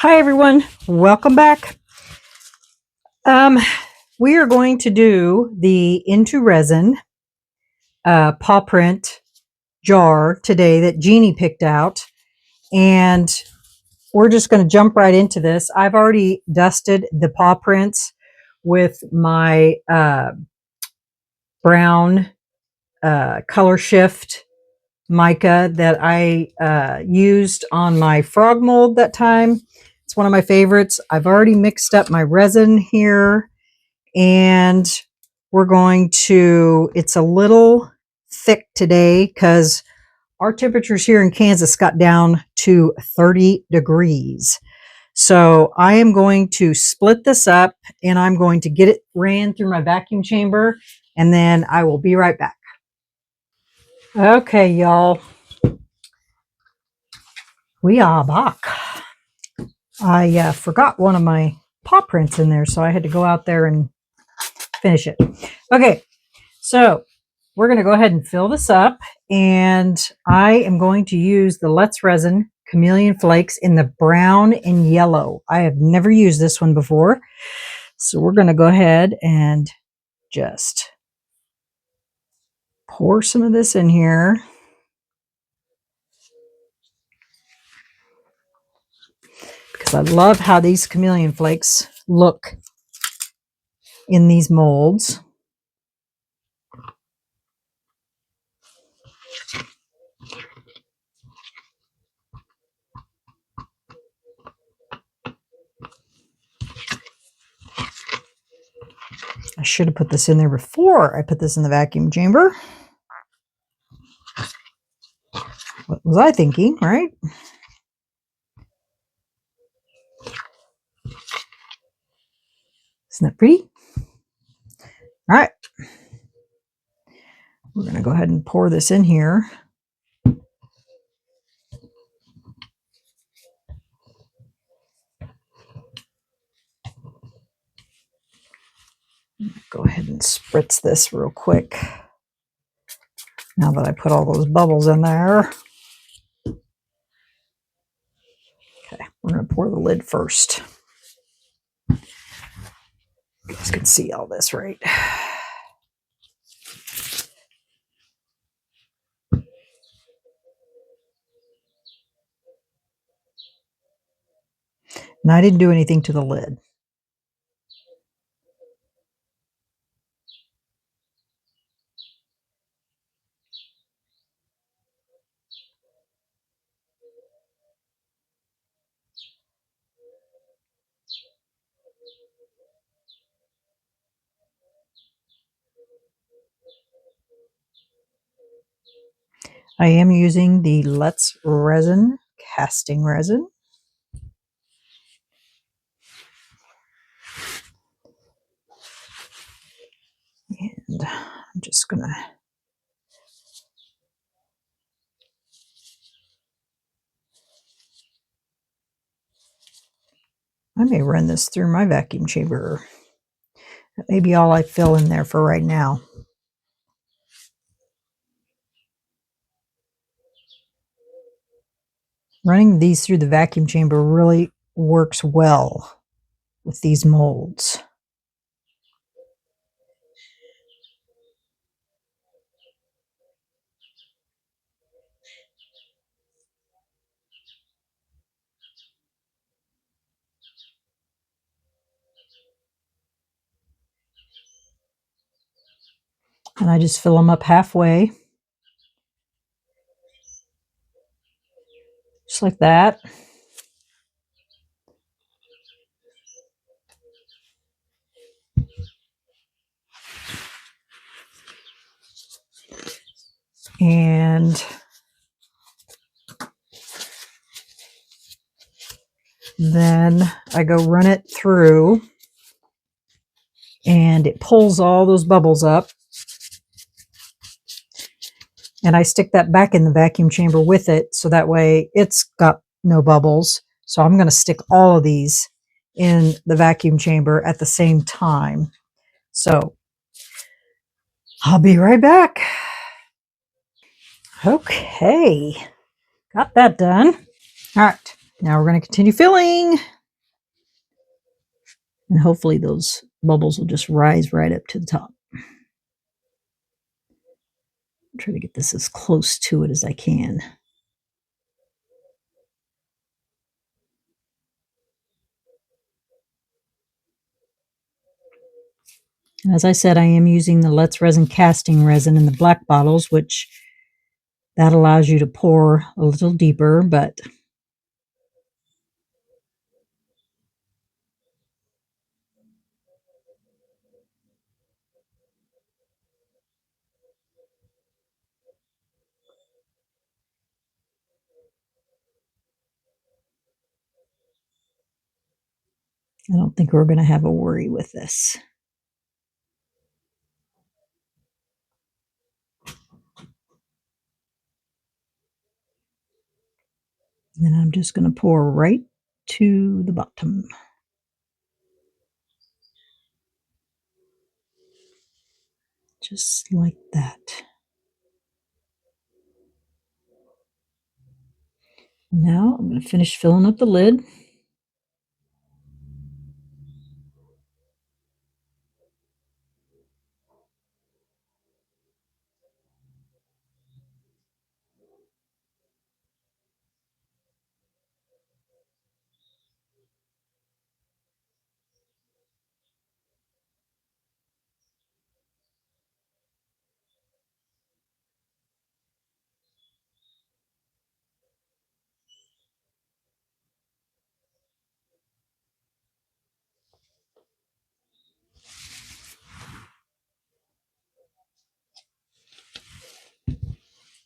Hi everyone, welcome back. We are going to do the Into Resin paw print jar today that Jeannie picked out, and we're just going to jump right into this. I've already dusted the paw prints with my brown color shift mica that I used on my frog mold that time. It's one of my favorites. I've already mixed up my resin here, and we're going to, it's a little thick today because our temperatures here in Kansas got down to 30 degrees. So I am going to split this up and I'm going to get it ran through my vacuum chamber, and then I will be right back. Okay, y'all. We are back. I forgot one of my paw prints in there, so I had to go out there and finish it. Okay, so we're going to go ahead and fill this up, and I am going to use the Let's Resin Chameleon Flakes in the brown and yellow. I have never used this one before, so we're going to go ahead and just pour some of this in here. Because I love how these chameleon flakes look in these molds. I should have put this in there before I put this in the vacuum chamber. What was I thinking, right? Isn't that pretty? All right. We're going to go ahead and pour this in here. Go ahead and spritz this real quick. Now that I put all those bubbles in there. Okay, we're going to pour the lid first. You guys can see all this, right? And I didn't do anything to the lid. I am using the Let's Resin casting resin. And I'm just going to I may run this through my vacuum chamber. That may be all I fill in there for right now. Running these through the vacuum chamber really works well with these molds. And I just fill them up halfway. Just like that. And then I go run it through, and it pulls all those bubbles up. And I stick that back in the vacuum chamber with it, so that way it's got no bubbles. So I'm going to stick all of these in the vacuum chamber at the same time. So I'll be right back. Okay, got that done. All right, now we're going to continue filling. And hopefully those bubbles will just rise right up to the top. Try to get this as close to it as I can. As I said, I am using the Let's Resin casting resin in the black bottles, which that allows you to pour a little deeper, but I don't think we're going to have a worry with this. And then I'm just going to pour right to the bottom. Just like that. Now I'm going to finish filling up the lid.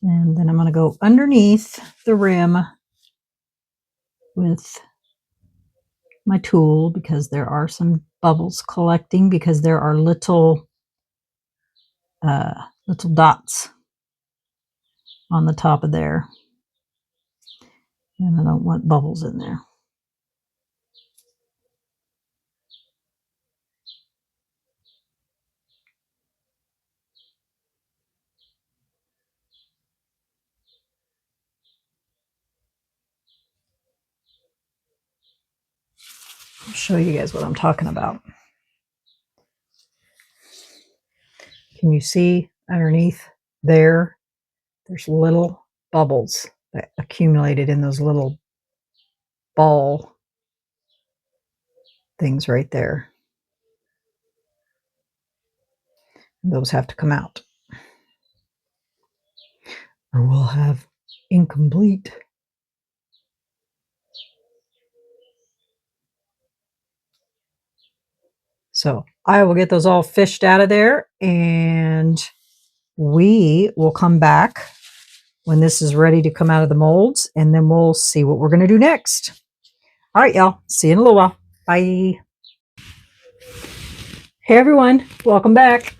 And then I'm going to go underneath the rim with my tool because there are some bubbles collecting because there are little dots on the top of there. And I don't want bubbles in there. I'll show you guys what I'm talking about. Can you see underneath there? There's little bubbles that accumulated in those little ball things right there. And those have to come out, or we'll have incomplete. So I will get those all fished out of there, and we will come back when this is ready to come out of the molds, and then we'll see what we're going to do next. All right, y'all. See you in a little while. Bye. Hey, everyone. Welcome back.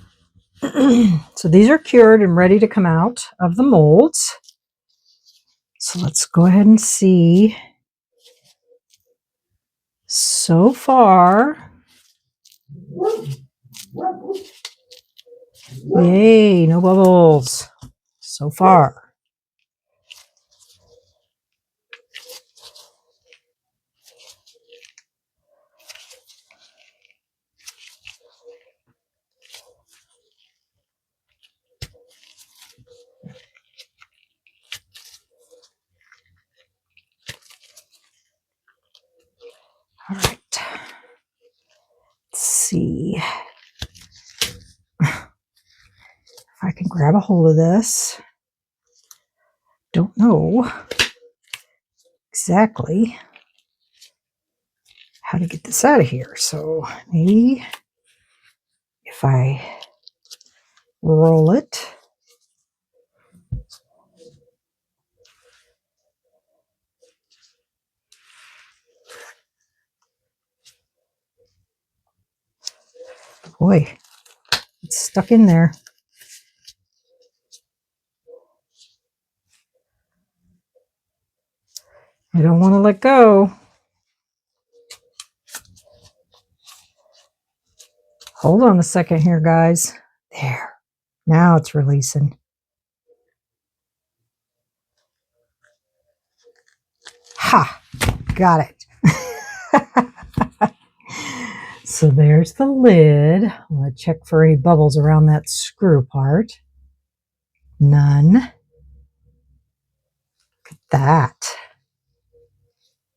So these are cured and ready to come out of the molds. So let's go ahead and see. So far, yay, no bubbles. So far. All right. Let's see if I can grab a hold of this. Don't know exactly how to get this out of here. So maybe if I roll it. Boy, it's stuck in there. I don't want to let go. Hold on a second here, guys. There. Now it's releasing. Ha! Got it. So there's the lid. I'm going to check for any bubbles around that screw part. None. Look at that.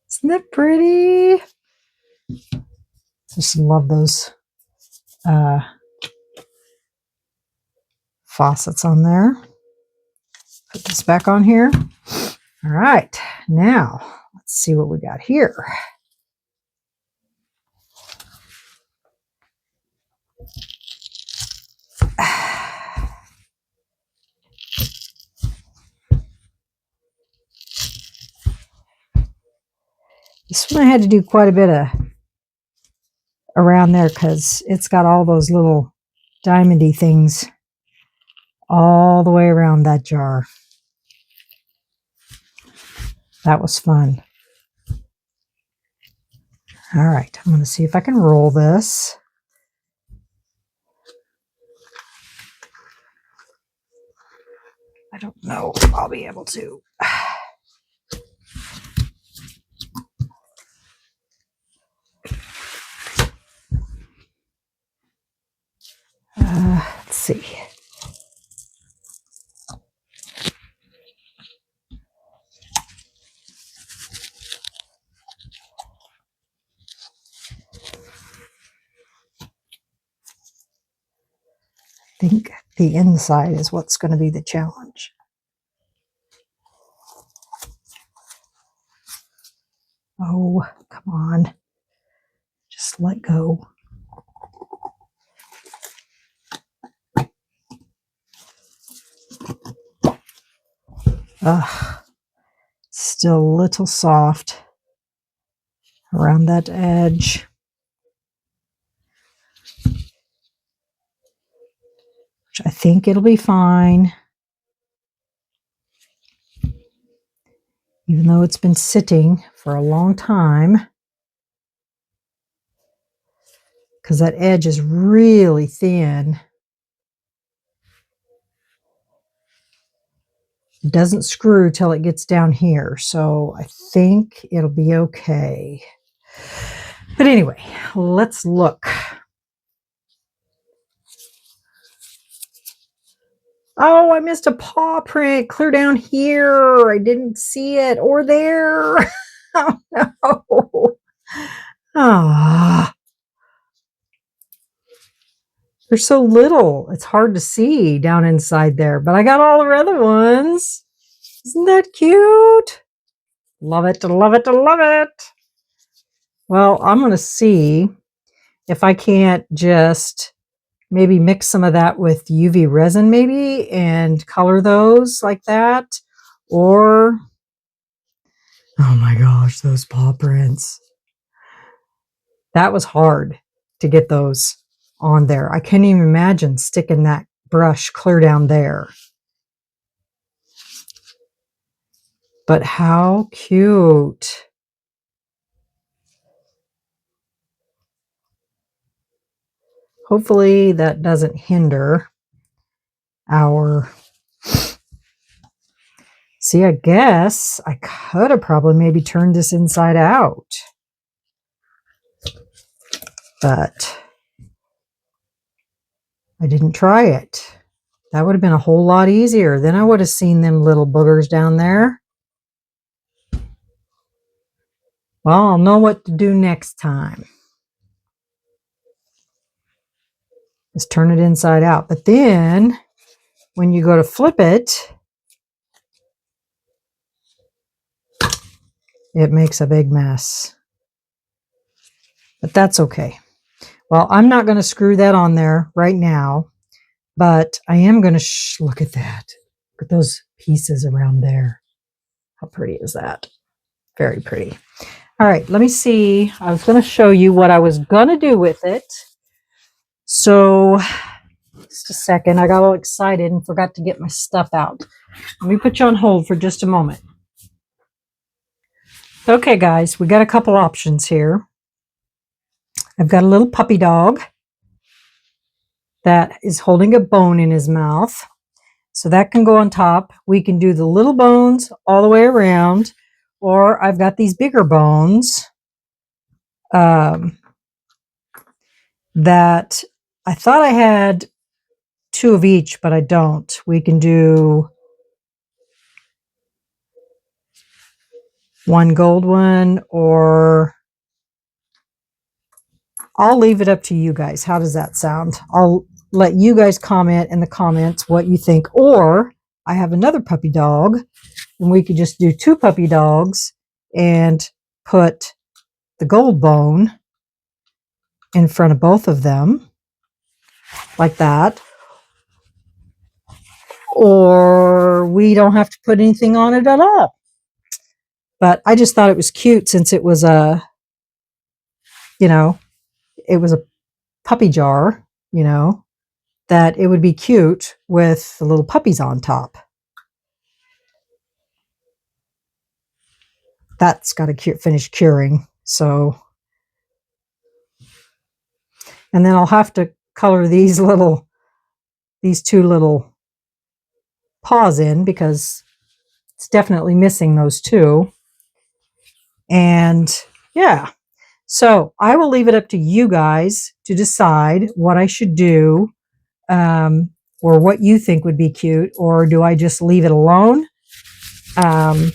Isn't that pretty? Just love those faucets on there. Put this back on here. All right, now let's see what we got here. This one I had to do quite a bit of around there because it's got all those little diamondy things all the way around that jar. That was fun. All right, I'm going to see if I can roll this. I don't know if I'll be able to. Let's see. I think the inside is what's going to be the challenge. Oh, come on. Just let go. Still a little soft around that edge. Which I think it'll be fine. Even though it's been sitting for a long time. Because that edge is really thin. It doesn't screw till it gets down here, so I think it'll be okay. But anyway, let's look. Oh, I missed a paw print clear down here. I didn't see it, or there. Oh no. Ah. They're so little, it's hard to see down inside there, but I got all the other ones. Isn't that cute? Love it, love it, love it. Well, I'm going to see if I can't just maybe mix some of that with UV resin maybe and color those like that. Or, oh my gosh, those paw prints. That was hard to get those on there. I can't even imagine sticking that brush clear down there. But how cute. Hopefully that doesn't hinder our... See, I guess I could have probably maybe turned this inside out. But I didn't try it. That would have been a whole lot easier. Then I would have seen them little boogers down there. Well, I'll know what to do next time. Just turn it inside out. But then when you go to flip it, it makes a big mess. But that's okay. Well, I'm not going to screw that on there right now, but I am going to look at that. Look at those pieces around there. How pretty is that? Very pretty. All right, let me see. I was going to show you what I was going to do with it. So, just a second. I got all excited and forgot to get my stuff out. Let me put you on hold for just a moment. Okay, guys, we got a couple options here. I've got a little puppy dog that is holding a bone in his mouth. So that can go on top. We can do the little bones all the way around, or I've got these bigger bones. that I thought I had 2 of each, but I don't. We can do one gold one, or I'll leave it up to you guys. How does that sound? I'll let you guys comment in the comments what you think. Or I have another puppy dog, and we could just do 2 puppy dogs and put the gold bone in front of both of them like that. Or we don't have to put anything on it at all. But I just thought it was cute, since it was a, you know, it was a puppy jar, you know, that it would be cute with the little puppies on top. That's got to finish curing. So, and then I'll have to color these 2 little paws in, because it's definitely missing those 2. And yeah, so I will leave it up to you guys to decide what I should do, or what you think would be cute, or do I just leave it alone? I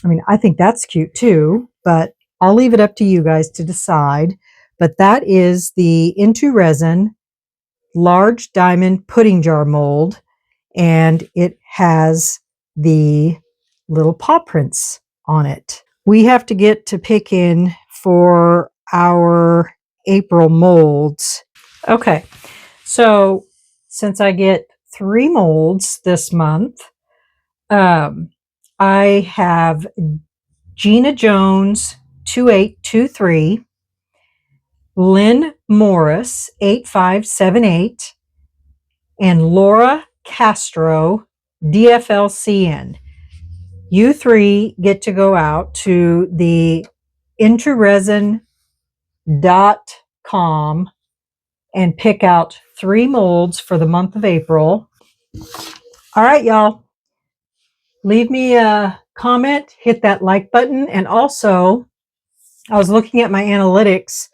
mean, I think that's cute too, but I'll leave it up to you guys to decide. But that is the Into Resin large diamond pudding jar mold, and it has the little paw prints on it. We have to get to picking for our April molds. Okay, so since I get 3 molds this month, I have Gina Jones 2823, Lynn Morris 8578, and Laura Castro DFLCN. You 3 get to go out to the intoresin.com and pick out 3 molds for the month of April. All right, y'all. Leave me a comment, hit that like button, and also I was looking at my analytics,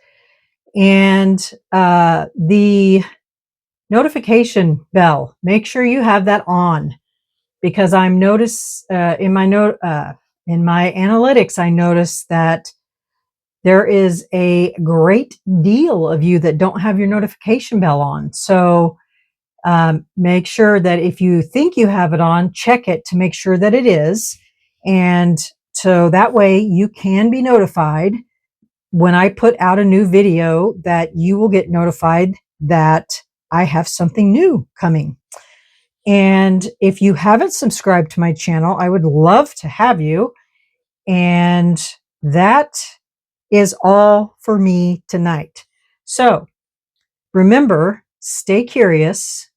and the notification bell, make sure you have that on, because I'm notice in my analytics, I noticed that there is a great deal of you that don't have your notification bell on. So make sure that if you think you have it on, check it to make sure that it is. And so that way you can be notified when I put out a new video, that you will get notified that I have something new coming. And if you haven't subscribed to my channel, I would love to have you. And that is all for me tonight. So remember, stay curious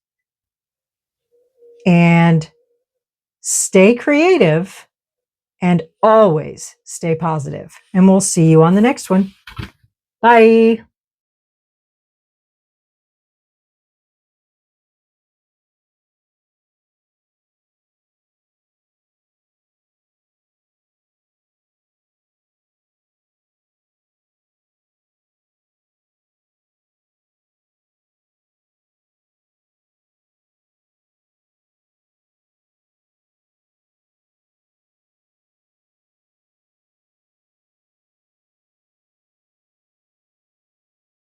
and stay creative, and always stay positive. And we'll see you on the next one. Bye.